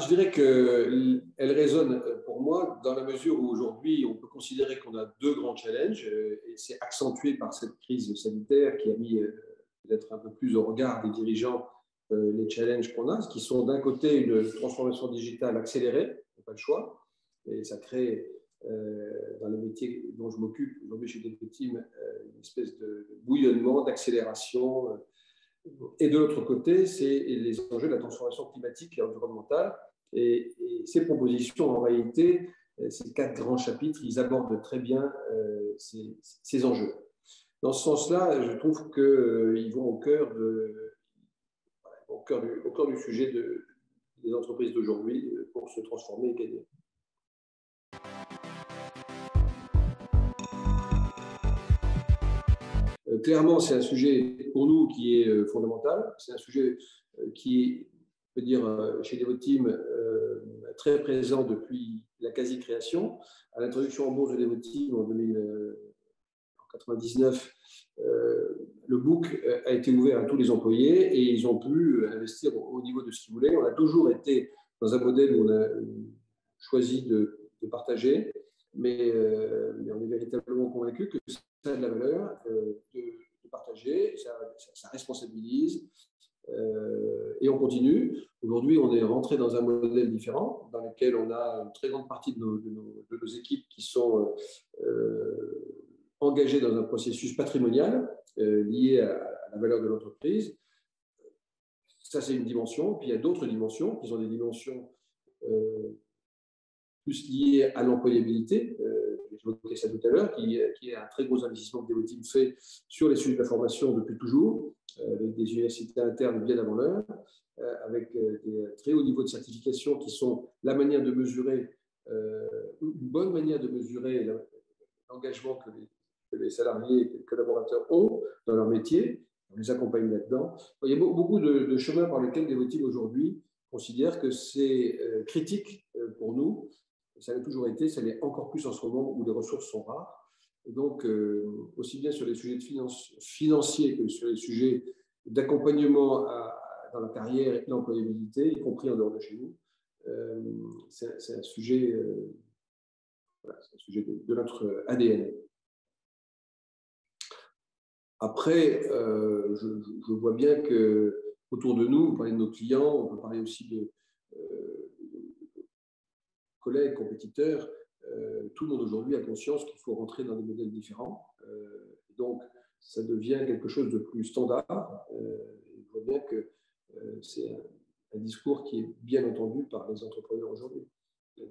Je dirais qu'elle résonne pour moi dans la mesure où aujourd'hui, on peut considérer qu'on a deux grands challenges et c'est accentué par cette crise sanitaire qui a mis peut-être un peu plus au regard des dirigeants les challenges qu'on a, qui sont d'un côté une transformation digitale accélérée, on n'a pas le choix, et ça crée dans les métiers dont je m'occupe aujourd'hui chez Dev Team une espèce de bouillonnement, d'accélération. Et de l'autre côté, c'est les enjeux de la transformation climatique et environnementale. Et ces propositions, en réalité, ces quatre grands chapitres, ils abordent très bien ces enjeux. Dans ce sens-là, je trouve qu'ils vont au cœur du sujet des entreprises d'aujourd'hui pour se transformer et gagner. Clairement, c'est un sujet pour nous qui est fondamental. C'est un sujet qui est, on peut dire, chez Devoteam, très présent depuis la quasi-création. À l'introduction en bourse de Devoteam en 1999, le book a été ouvert à tous les employés et ils ont pu investir au niveau de ce qu'ils voulaient. On a toujours été dans un modèle où on a choisi de partager, mais on est véritablement convaincu que ça a de la valeur de partager, ça responsabilise et on continue. Aujourd'hui, on est rentré dans un modèle différent dans lequel on a une très grande partie de nos équipes qui sont engagées dans un processus patrimonial lié à la valeur de l'entreprise. Ça, c'est une dimension. Puis il y a d'autres dimensions qui sont des dimensions plus liées à l'employabilité. J'évoquais ça tout à l'heure, qui est un très gros investissement que Devoteam fait sur les sujets de la formation depuis toujours, avec des universités internes bien avant l'heure, avec des très hauts niveaux de certification qui sont la manière de mesurer, une bonne manière de mesurer l'engagement que les salariés et les collaborateurs ont dans leur métier. On les accompagne là-dedans. Il y a beaucoup de chemins par lesquels Devoteam aujourd'hui considère que c'est critique pour nous. Ça l'a toujours été, ça l'est encore plus en ce moment où les ressources sont rares. Et donc, aussi bien sur les sujets financiers que sur les sujets d'accompagnement dans la carrière et l'employabilité, y compris en dehors de chez nous, c'est un sujet, de notre ADN. Après, je vois bien qu'autour de nous, on parlait de nos clients, on peut parler aussi de collègues, compétiteurs, tout le monde aujourd'hui a conscience qu'il faut rentrer dans des modèles différents. Donc, ça devient quelque chose de plus standard. Je vois bien que c'est un discours qui est bien entendu par les entrepreneurs aujourd'hui,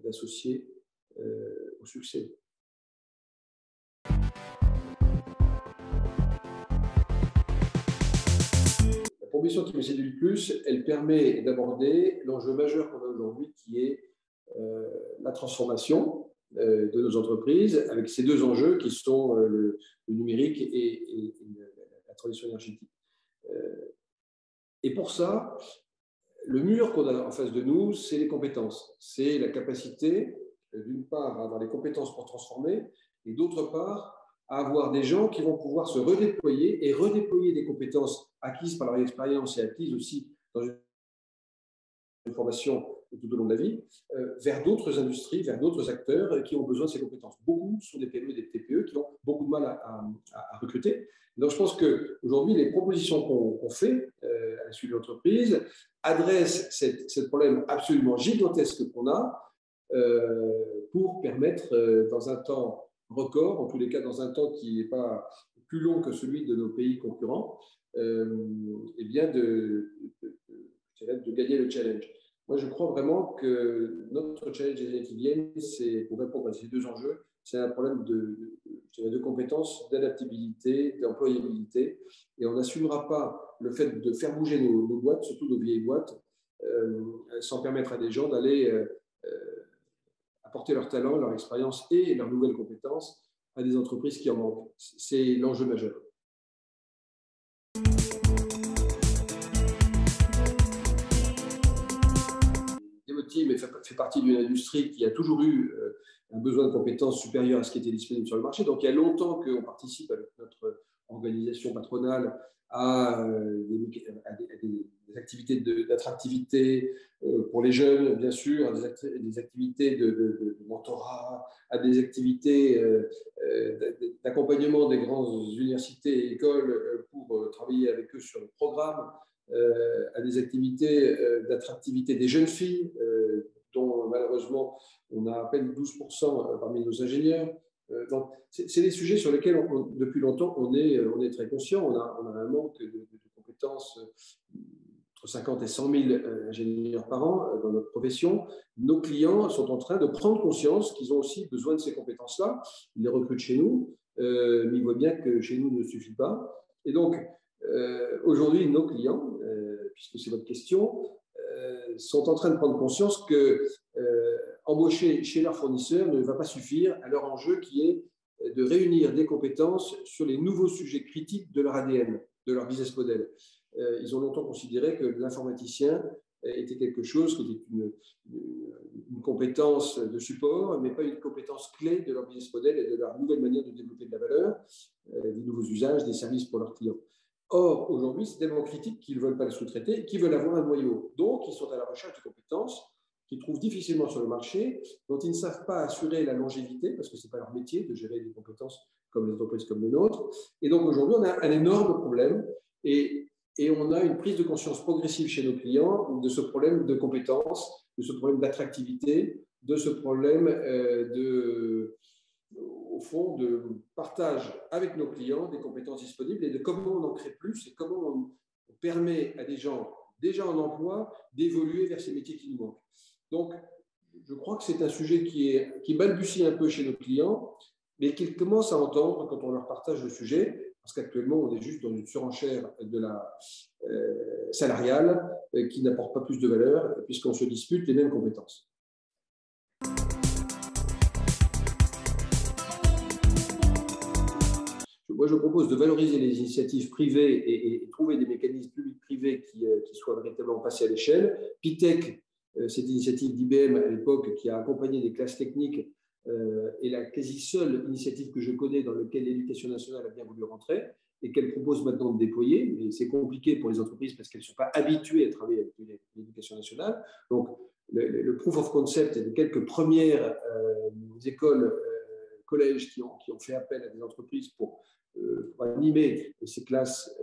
d'associer au succès. La proposition qui me séduit le plus, elle permet d'aborder l'enjeu majeur qu'on a aujourd'hui, qui est la transformation de nos entreprises, avec ces deux enjeux qui sont le numérique et la transition énergétique. Et pour ça, le mur qu'on a en face de nous, c'est les compétences. C'est la capacité, d'une part, à avoir les compétences pour transformer, et d'autre part, à avoir des gens qui vont pouvoir se redéployer et redéployer des compétences acquises par leur expérience et acquises aussi dans une formation tout au long de la vie, vers d'autres industries, vers d'autres acteurs qui ont besoin de ces compétences. Beaucoup sont des PME et des TPE qui ont beaucoup de mal à recruter. Donc, je pense qu'aujourd'hui, les propositions qu'on fait à la suite de l'entreprise adressent ce problème absolument gigantesque qu'on a pour permettre, dans un temps record, en tous les cas dans un temps qui n'est pas plus long que celui de nos pays concurrents, eh bien de gagner le challenge. Moi, je crois vraiment que notre challenge des années qui viennent, c'est pour répondre à ces deux enjeux, c'est un problème de compétences, d'adaptabilité, d'employabilité. Et on n'assumera pas le fait de faire bouger nos boîtes, surtout nos vieilles boîtes, sans permettre à des gens d'aller apporter leur talent, leur expérience et leurs nouvelles compétences à des entreprises qui en manquent. C'est l'enjeu majeur. Devoteam fait partie d'une industrie qui a toujours eu un besoin de compétences supérieur à ce qui était disponible sur le marché. Donc, il y a longtemps qu'on participe avec notre organisation patronale à des activités d'attractivité, pour les jeunes, bien sûr, à des activités de mentorat, à des activités d'accompagnement des grandes universités et écoles pour travailler avec eux sur le programme, à des activités d'attractivité des jeunes filles, dont malheureusement on a à peine 12% parmi nos ingénieurs. Donc, c'est des sujets sur lesquels, depuis longtemps, on est très conscient. On a un manque de compétences, entre 50 et 100 000 ingénieurs par an dans notre profession. Nos clients sont en train de prendre conscience qu'ils ont aussi besoin de ces compétences-là. Ils les recrutent chez nous, mais ils voient bien que chez nous ne suffit pas. Et donc, aujourd'hui, nos clients, puisque c'est votre question, sont en train de prendre conscience que embaucher chez leur fournisseur ne va pas suffire à leur enjeu qui est de réunir des compétences sur les nouveaux sujets critiques de leur ADN, de leur business model. Ils ont longtemps considéré que l'informaticien était quelque chose qui était une compétence de support, mais pas une compétence clé de leur business model et de leur nouvelle manière de développer de la valeur, des nouveaux usages, des services pour leurs clients. Or, aujourd'hui, c'est tellement critique qu'ils ne veulent pas le sous-traiter, qu'ils veulent avoir un noyau. Donc, ils sont à la recherche de compétences qu'ils trouvent difficilement sur le marché, dont ils ne savent pas assurer la longévité, parce que ce n'est pas leur métier de gérer des compétences comme les entreprises comme les nôtres. Et donc, aujourd'hui, on a un énorme problème et on a une prise de conscience progressive chez nos clients de ce problème de compétences, de ce problème d'attractivité, de ce problème au fond, de partage avec nos clients des compétences disponibles et de comment on en crée plus et comment on permet à des gens déjà en emploi d'évoluer vers ces métiers qui nous manquent. Donc, je crois que c'est un sujet qui balbutie un peu chez nos clients, mais qu'ils commencent à entendre quand on leur partage le sujet, parce qu'actuellement, on est juste dans une surenchère de la salariale qui n'apporte pas plus de valeur, puisqu'on se dispute les mêmes compétences. Moi, je propose de valoriser les initiatives privées et trouver des mécanismes publics-privés qui soient véritablement passés à l'échelle. Pitech, cette initiative d'IBM à l'époque qui a accompagné des classes techniques, est la quasi seule initiative que je connais dans laquelle l'éducation nationale a bien voulu rentrer et qu'elle propose maintenant de déployer. Mais c'est compliqué pour les entreprises parce qu'elles ne sont pas habituées à travailler avec l'éducation nationale. Donc, le proof of concept et de quelques premières écoles, collèges qui ont fait appel à des entreprises pour animer ces classes,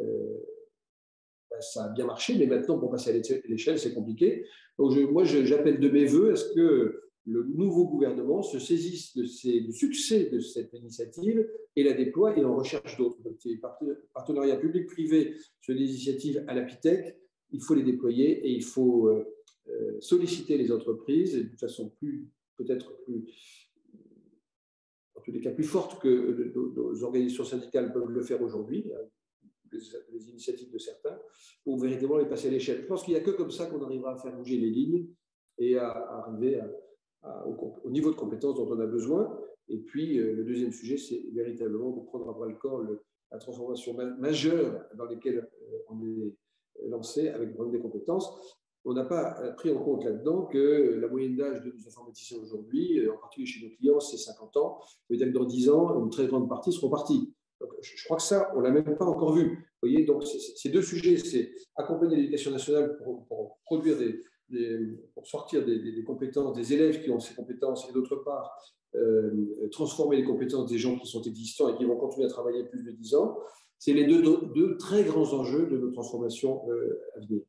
ça a bien marché, mais maintenant, pour passer à l'échelle, c'est compliqué. Donc, moi, j'appelle de mes voeux à ce que le nouveau gouvernement se saisisse du succès de cette initiative et la déploie et en recherche d'autres. Des partenariats publics-privés sur des initiatives à la Pitech, il faut les déployer et il faut solliciter les entreprises de façon peut-être plus, en tous les cas, plus forte que nos organisations syndicales peuvent le faire aujourd'hui, les initiatives de certains, pour véritablement les passer à l'échelle. Je pense qu'il n'y a que comme ça qu'on arrivera à faire bouger les lignes et à arriver au niveau de compétences dont on a besoin. Et puis, le deuxième sujet, c'est véritablement de prendre à bras-le-corps la transformation majeure dans laquelle on est lancé avec le problème des compétences. On n'a pas pris en compte là-dedans que la moyenne d'âge de nos informaticiens aujourd'hui, en particulier chez nos clients, c'est 50 ans. Ça veut dire que dans 10 ans, une très grande partie seront partis. Donc, je crois que ça, on ne l'a même pas encore vu. Vous voyez, donc ces deux sujets, c'est accompagner l'éducation nationale pour produire pour sortir des compétences des élèves qui ont ces compétences et d'autre part, transformer les compétences des gens qui sont existants et qui vont continuer à travailler plus de 10 ans. C'est les deux très grands enjeux de nos transformations à venir.